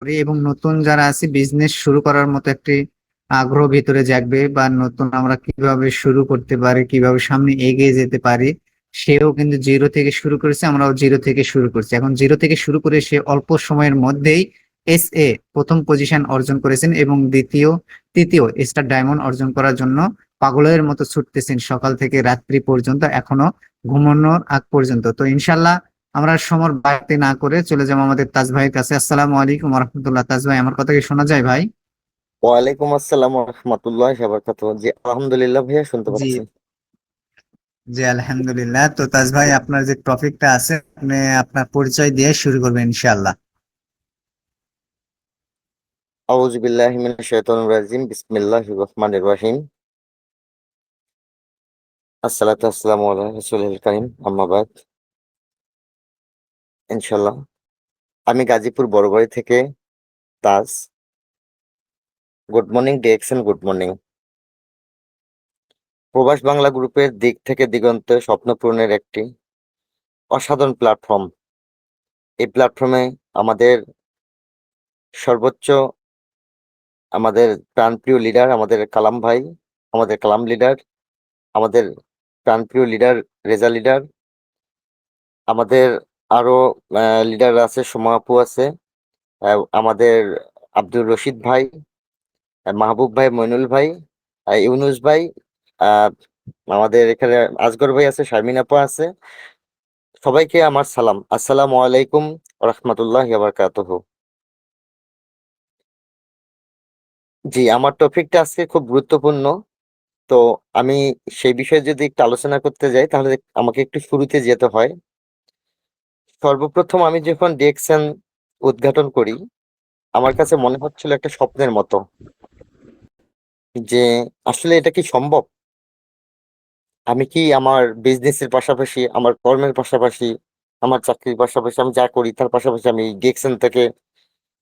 করি এবং নতুন যারা আছে বিজনেস শুরু করার মতো একটি আগ্রহ ভিতরে জাগবে, বা নতুন আমরা কিভাবে শুরু করতে পারি, কিভাবে সামনে এগিয়ে যেতে পারি। সেও কিন্তু জিরো থেকে শুরু করেছে, আমরাও জিরো থেকে শুরু করছি। এখন জিরো থেকে শুরু করে সে অল্প সময়ের মধ্যেই প্রথম পজিশন অর্জন করেছেন এবং তৃতীয় স্টার ডায়মন্ড অর্জন করার জন্য পাগলের মতো ছুটতেছেন সকাল থেকে রাত্রি পর্যন্ত, এখনো ঘুমানোর আগ পর্যন্ত। তো ইনশাল্লাহ আমরা সময় বাড়তি না করে চলে যাবো আমাদের তাজ ভাইয়ের কাছে। আসসালামু আলাইকুম রহমতুল্লাহ। তাজ ভাই, আমার কথা কি শোনা যায় ভাই? ওয়ালাইকুম আসসালাম রহমতুল্লাহ বারাকাতুহু। জি আলহামদুলিল্লাহ ভাইয়া, শুনতে জি, পাচ্ছি। জি আলহামদুলিল্লাহ। তো তাজ ভাই, আপনার যে টপিকটা আছে, আপনি আপনার পরিচয় দিয়ে শুরু করবেন ইনশাআল্লাহ। আউযু বিল্লাহি মিনাশ শাইতানির রাজিম, বিসমিল্লাহির রহমানির রহিম। আসসালাতু আসসালামু আলা রাসূলিল কারীম, আম্মা বাদ। ইনশাআল্লাহ আমি গাজীপুর বড়বাড়ি থেকে Taj. Good morning DXN, good morning. Probash Bangla গ্রুপের দিক থেকে দিগন্তে স্বপ্ন পূরণের একটি অসাধারণ প্ল্যাটফর্ম। এই প্ল্যাটফর্মে আমাদের সর্বোচ্চ, আমাদের প্রাণপ্রিয় লিডার, আমাদের কালাম ভাই, আমাদের কালাম লিডার, আমাদের প্রাণপ্রিয় লিডার রেজা লিডার, আমাদের আরো লিডার আছে, সোমা আপু আছে, আমাদের আব্দুর রশিদ ভাই, মাহবুব ভাই, মইনুল ভাই, ইউনুস ভাই, আহ, আমাদের এখানে আজগর ভাই আছে, শারমিন আপা আছে। সবাইকে আমার সালাম, আসসালামু আলাইকুম রহমতুল্লাহ বারাকাতুহু। জি, আমার টপিকটা আজকে খুব গুরুত্বপূর্ণ। তো আমি সেই বিষয়ে যদি একটু আলোচনা করতে যাই, তাহলে আমাকে একটু শুরুতে যেতে হয়। সর্বপ্রথম আমি যখন ডিএক্সএন উদ্ঘাটন করি, আমার কাছে মনে হচ্ছিল একটা স্বপ্নের মতো, যে আসলে এটা কি সম্ভব। আমি কি আমার বিজনেসের পাশাপাশি, আমার কর্মের পাশাপাশি, আমার চাকরির পাশাপাশি, আমি যা করি তার পাশাপাশি আমি ডিএক্সএন থেকে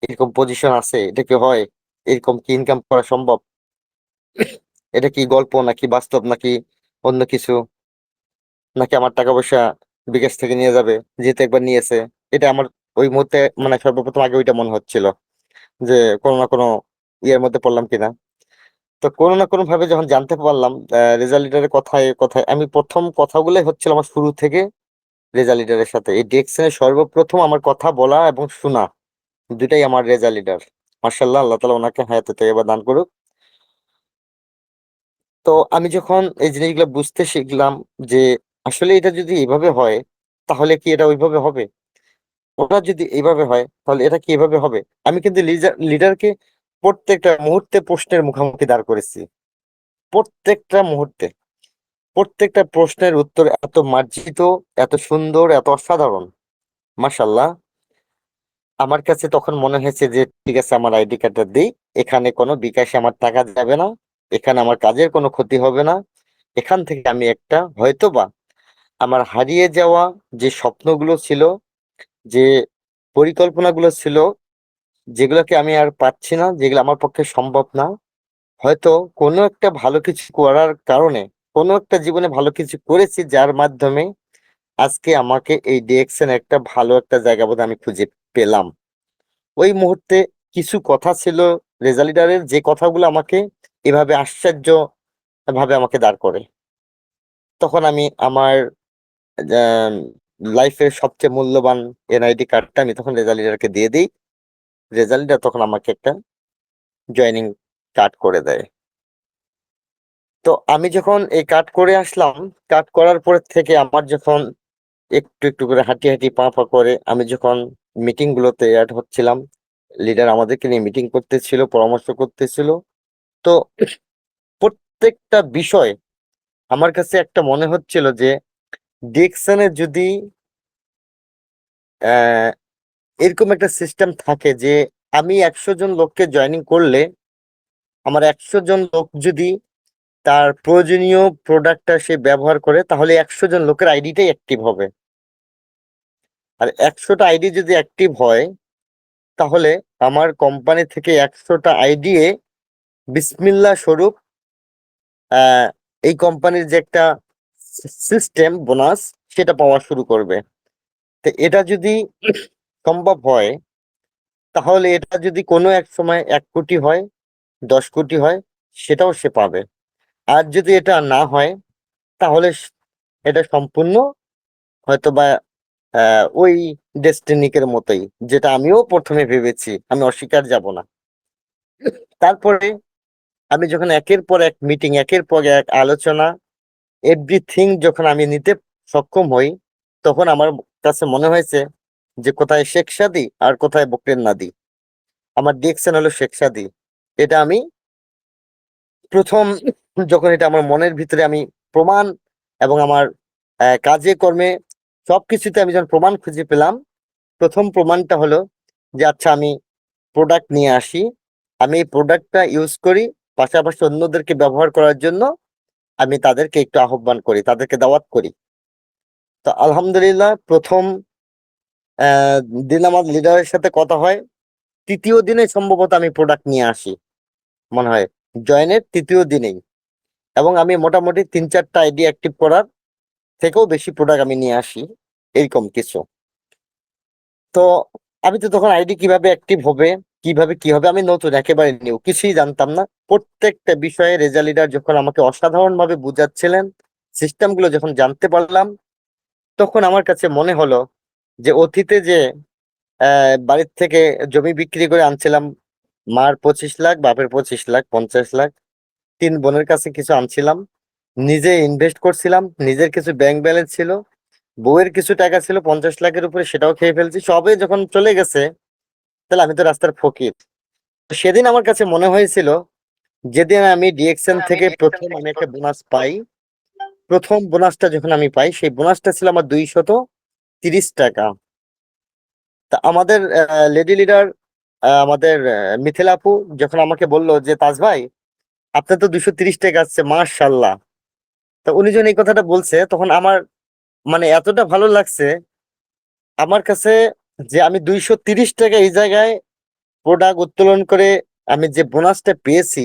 এরকম পজিশন আছে, এটা কি হয়, এরকম কি ইনকাম করা সম্ভব, এটা কি গল্প নাকি বাস্তব, নাকি অন্য কিছু, নাকি আমার টাকা পয়সা বিকাশ থেকে নিয়ে যাবে, যেহেতু একবার নিয়েছে। এটা আমার ওই মুহূর্তে, মানে সর্বপ্রথম আগে ওইটা মনে হচ্ছিল, যে কোনো না কোনো ইয়ের মধ্যে পড়লাম কিনা। তো কোনো না কোনো ভাবে যখন জানতে পারলাম রেজাল্ট লিডারের কথায় কথায়, আমি প্রথম কথাগুলোই হচ্ছিল আমার শুরু থেকে রেজাল্ট লিডারের সাথে। এই ডিএকশনে সর্বপ্রথম আমার কথা বলা এবং শোনা দুটাই আমার রেজাল্ট লিডার। মার্শাল্লাহ, আল্লাহ তালা ওনাকে হায়াতে তৈয়বা দান করুক। তো আমি যখন এই জিনিসগুলো বুঝতে শিখলাম, যে আসলে এটা যদি এইভাবে হয়, তাহলে কি এটা ওইভাবে হবে, ওটা যদি এইভাবে হয় তাহলে এটা কি এভাবে হবে। আমি কিন্তু লিডারকে প্রত্যেকটা মুহূর্তে প্রশ্নের মুখোমুখি দাঁড় করেছি। প্রত্যেকটা মুহূর্তে প্রত্যেকটা প্রশ্নের উত্তর এত মার্জিত, এত সুন্দর, এত অসাধারণ। মাশাল্লাহ, আমার কাছে তখন মনে হয়েছে যে ঠিক আছে, আমার আইডি কার্ডটা দিই। এখানে কোনো বিকাশে আমার টাকা যাবে না, এখানে আমার কাজের কোনো ক্ষতি হবে না। এখান থেকে আমি একটা হয়তোবা আমার হারিয়ে যাওয়া যে স্বপ্নগুলো ছিল, যে পরিকল্পনাগুলো ছিল, যেগুলোকে আমি আর পাচ্ছি না, যেগুলো আমার পক্ষে সম্ভব না, হয়তো কোনো একটা ভালো কিছু করার কারণে, কোনো একটা জীবনে ভালো কিছু করেছি যার মাধ্যমে আজকে আমাকে এই ডিএক্সএন একটা ভালো একটা জায়গা বোধ আমি খুঁজে পেলাম। ওই মুহূর্তে কিছু কথা ছিল রেজাল্টারের, যে কথাগুলো আমাকে এভাবে আশ্চর্য ভাবে আমাকে দাঁড় করে। তখন আমি আমার লাইফের সবচেয়ে মূল্যবান এনআইডি কার্ডটা আমি তখন রেজাল্টারকে দিয়ে দিই। রেজাল্টার তখন আমাকে একটা জয়েনিং কার্ড করে দেয়। তো আমি যখন এই কাট করে আসলাম, কাট করার পর থেকে আমার যখন একটু একটু করে হাঁটি হাঁটি পা পা করে আমি যখন মিটিং গুলোতে অ্যাড হচ্ছিলাম, লিডার আমাদেরকে নিয়ে মিটিং করতেছিল, পরামর্শ করতেছিল। তো প্রত্যেকটা বিষয় আমার কাছে একটা মনে হচ্ছিল যে ডিকশনে যদি আহ এরকম একটা সিস্টেম থাকে, যে আমি 100 জন লোককে জয়েনিং করলে, আমার 100 জন লোক যদি তার প্রয়োজনীয় প্রোডাক্টটা সে ব্যবহার করে, তাহলে 100 জন লোকের আইডিটাই অ্যাক্টিভ হবে। আর 100টা আইডি যদি অ্যাক্টিভ হয়, তাহলে আমার কোম্পানি থেকে 100টা আইডি এ বিসমিল্লাহ স্বরূপ আহ এই কোম্পানির যে একটা সিস্টেম বোনাস, সেটা পাওয়া শুরু করবে। তো এটা যদি সম্ভব হয়, তাহলে এটা যদি কোনো এক সময় 1 কোটি হয়, 10 কোটি হয়, সেটাও সে পাবে। আর যদি এটা না হয়, তাহলে এটা সম্পূর্ণ হয়তোবা ওই ডেস্টিনিকের মতোই, যেটা আমিও প্রথমে ভেবেছি, আমি অস্বীকার যাব না। তারপরে আমি যখন একের পর এক মিটিং, একের পর এক আলোচনা, এভরিথিং যখন আমি নিতে সক্ষম হই, তখন আমার কাছে মনে হয়েছে যে কোথায় শেখ সাদি আর কোথায় বকরের নাদি। আমার ডিরেকশন হলো শেখ সাদি। এটা আমি প্রথম যখন এটা আমার মনের ভিতরে আমি প্রমাণ এবং আমার কাজে কর্মে সবকিছুতে আমি যখন প্রমাণ খুঁজে পেলাম, প্রথম প্রমাণটা হলো যে আচ্ছা আমি প্রোডাক্ট নিয়ে আসি, আমি এই প্রোডাক্টটা ইউজ করি, পাশাপাশি অন্যদেরকে ব্যবহার করার জন্য আমি তাদেরকে একটু আহ্বান করি, তাদেরকে দাওয়াত করি। তো আলহামদুলিল্লাহ প্রথম দিন আমার লিডারের সাথে কথা হয়, তৃতীয় দিনে সম্ভবত আমি প্রোডাক্ট নিয়ে আসি, মনে হয় জয়েনের তৃতীয় দিনেই। এবং আমি মোটামুটি 3-4টা আইডি অ্যাক্টিভ করার থেকেও বেশি প্রোডাক্ট আমি নিয়ে আসি, এরকম কিছু। তো আমি তো তখন আইডি কিভাবে অ্যাক্টিভ হবে, কিভাবে কি হবে, আমি নতুন, একেবারে নিউ, কিছুই জানতাম না। প্রত্যেকটা বিষয়ে রেজা লিডার যখন আমাকে অসাধারণ ভাবে বুঝাচ্ছিলেন, সিস্টেম গুলো যখন জানতে পারলাম, তখন আমার কাছে মনে হলো যে অতীতে যে বাড়ির থেকে জমি বিক্রি করে আনছিলাম, মার 25 লাখ, বাপের 25 লাখ, 50 লাখ, 3 বোনের কাছে কিছু আনছিলাম, নিজে ইনভেস্ট করছিলাম, নিজের কিছু ব্যাংক ব্যালেন্স ছিল, বউয়ের কিছু টাকা ছিল 50 লাখের উপরে, সেটাও খেয়ে ফেলছি, সবে যখন চলে গেছে, তাহলে আমি তো রাস্তার ফকির। তো সেদিন আমার কাছে মনে হয়েছিল, যেদিন আমি ডিএক্সএন থেকে প্রথম আমি একটা বোনাস পাই, প্রথম বোনাসটা যখন আমি পাই, সেই বোনাসটা ছিল আমার 230 টাকা। তা আমাদের লেডি লিডার, আমাদের মিথিলা আপু যখন আমাকে বললো যে তাজ ভাই আপনার তো 230 টাকা আসছে, মাশাল্লাহ। তো উনি যখন এই কথাটা বলছে, তখন আমার মানে এতটা ভালো লাগছে আমার কাছে, যে আমি 230 টাকা এই জায়গায় প্রোডাক্ট উত্তোলন করে আমি যে বোনাসটা পেয়েছি,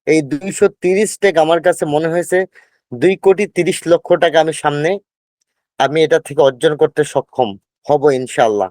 এই 230 টাকা আমার কাছে মনে হয়েছে 2,30,00,000 টাকা আমি সামনে, আমি এটা থেকে অর্জন করতে সক্ষম হব ইনশাল্লাহ।